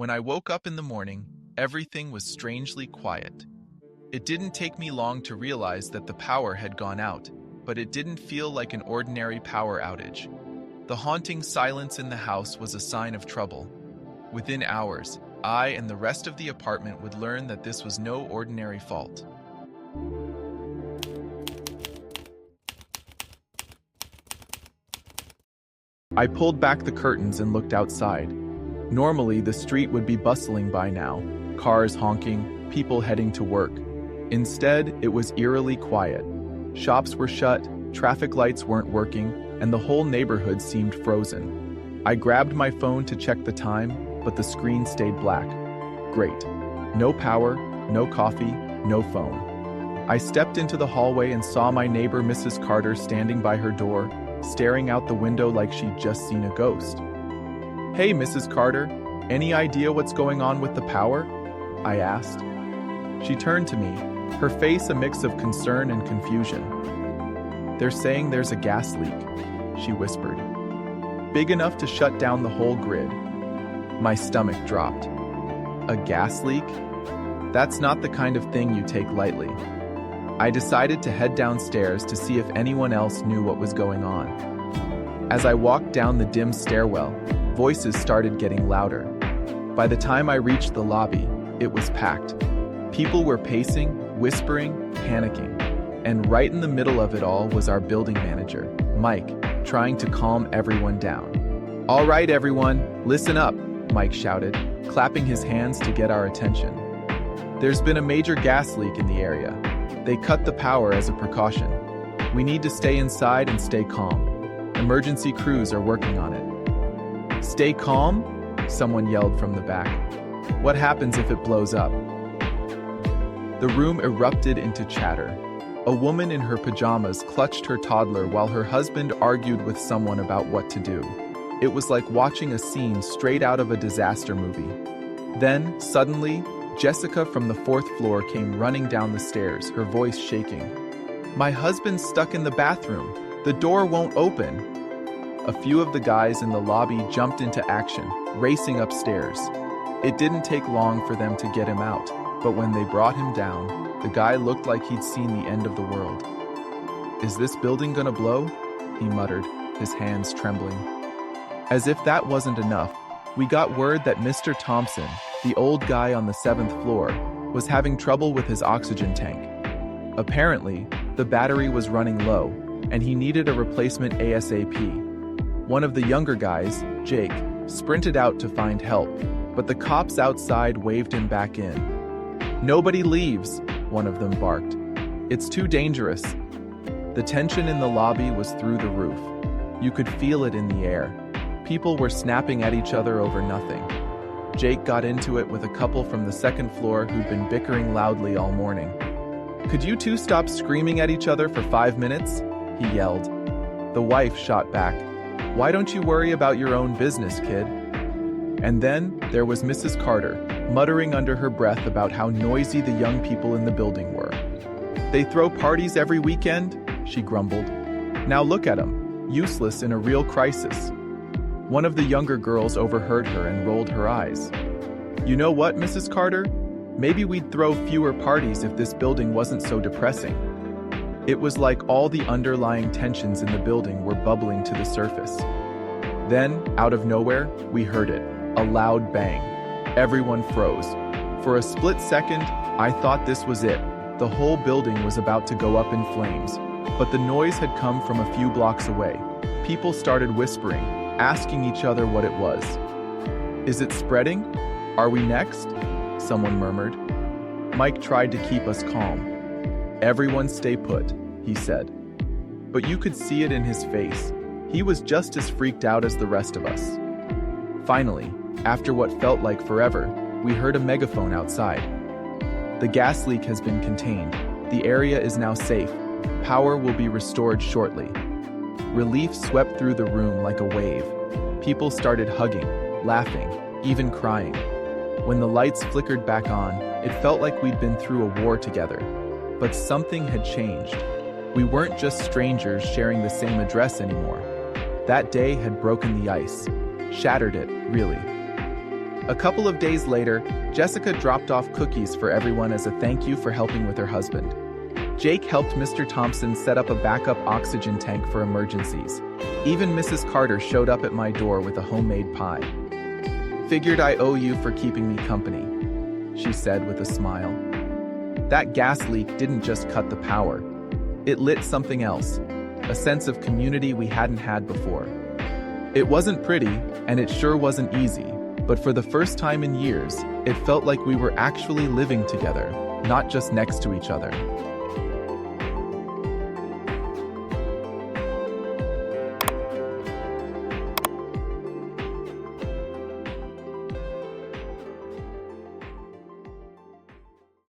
When I woke up in the morning, everything was strangely quiet. It didn't take me long to realize that the power had gone out, but it didn't feel like an ordinary power outage. The haunting silence in the house was a sign of trouble. Within hours, I and the rest of the apartment would learn that this was no ordinary fault. I pulled back the curtains and looked outside. Normally, the street would be bustling by now, cars honking, people heading to work. Instead, it was eerily quiet. Shops were shut, traffic lights weren't working, and the whole neighborhood seemed frozen. I grabbed my phone to check the time, but the screen stayed black. Great. No power, no coffee, no phone. I stepped into the hallway and saw my neighbor Mrs. Carter standing by her door, staring out the window like she'd just seen a ghost. "Hey, Mrs. Carter, any idea what's going on with the power?" I asked. She turned to me, her face a mix of concern and confusion. "They're saying there's a gas leak," she whispered. "Big enough to shut down the whole grid." My stomach dropped. A gas leak? That's not the kind of thing you take lightly. I decided to head downstairs to see if anyone else knew what was going on. As I walked down the dim stairwell, voices started getting louder. By the time I reached the lobby, it was packed. People were pacing, whispering, panicking. And right in the middle of it all was our building manager, Mike, trying to calm everyone down. "All right, everyone, listen up," Mike shouted, clapping his hands to get our attention. "There's been a major gas leak in the area. They cut the power as a precaution. We need to stay inside and stay calm. Emergency crews are working on it." "Stay calm?" someone yelled from the back. "What happens if it blows up?" The room erupted into chatter. A woman in her pajamas clutched her toddler while her husband argued with someone about what to do. It was like watching a scene straight out of a disaster movie. Then, suddenly, Jessica from the 4th floor came running down the stairs, her voice shaking. "My husband's stuck in the bathroom. The door won't open." A few of the guys in the lobby jumped into action, racing upstairs. It didn't take long for them to get him out, but when they brought him down, the guy looked like he'd seen the end of the world. "Is this building gonna blow?" he muttered, his hands trembling. As if that wasn't enough, we got word that Mr. Thompson, the old guy on the 7th floor, was having trouble with his oxygen tank. Apparently, the battery was running low, and he needed a replacement ASAP. One of the younger guys, Jake, sprinted out to find help, but the cops outside waved him back in. "Nobody leaves," one of them barked. "It's too dangerous." The tension in the lobby was through the roof. You could feel it in the air. People were snapping at each other over nothing. Jake got into it with a couple from the 2nd floor who'd been bickering loudly all morning. "Could you two stop screaming at each other for 5 minutes?" he yelled. The wife shot back, "Why don't you worry about your own business, kid?" And then there was Mrs. Carter, muttering under her breath about how noisy the young people in the building were. "They throw parties every weekend," she grumbled. "Now look at them, useless in a real crisis." One of the younger girls overheard her and rolled her eyes. "You know what, Mrs. Carter? Maybe we'd throw fewer parties if this building wasn't so depressing." It was like all the underlying tensions in the building were bubbling to the surface. Then, out of nowhere, we heard it, a loud bang. Everyone froze. For a split second, I thought this was it. The whole building was about to go up in flames. But the noise had come from a few blocks away. People started whispering, asking each other what it was. "Is it spreading? Are we next?" someone murmured. Mike tried to keep us calm. "Everyone stay put," he said. But you could see it in his face. He was just as freaked out as the rest of us. Finally, after what felt like forever, we heard a megaphone outside. "The gas leak has been contained. The area is now safe. Power will be restored shortly." Relief swept through the room like a wave. People started hugging, laughing, even crying. When the lights flickered back on, it felt like we'd been through a war together. But something had changed. We weren't just strangers sharing the same address anymore. That day had broken the ice. Shattered it, really. A couple of days later, Jessica dropped off cookies for everyone as a thank you for helping with her husband. Jake helped Mr. Thompson set up a backup oxygen tank for emergencies. Even Mrs. Carter showed up at my door with a homemade pie. "Figured I owe you for keeping me company," she said with a smile. That gas leak didn't just cut the power. It lit something else, a sense of community we hadn't had before. It wasn't pretty, and it sure wasn't easy, but for the first time in years, it felt like we were actually living together, not just next to each other.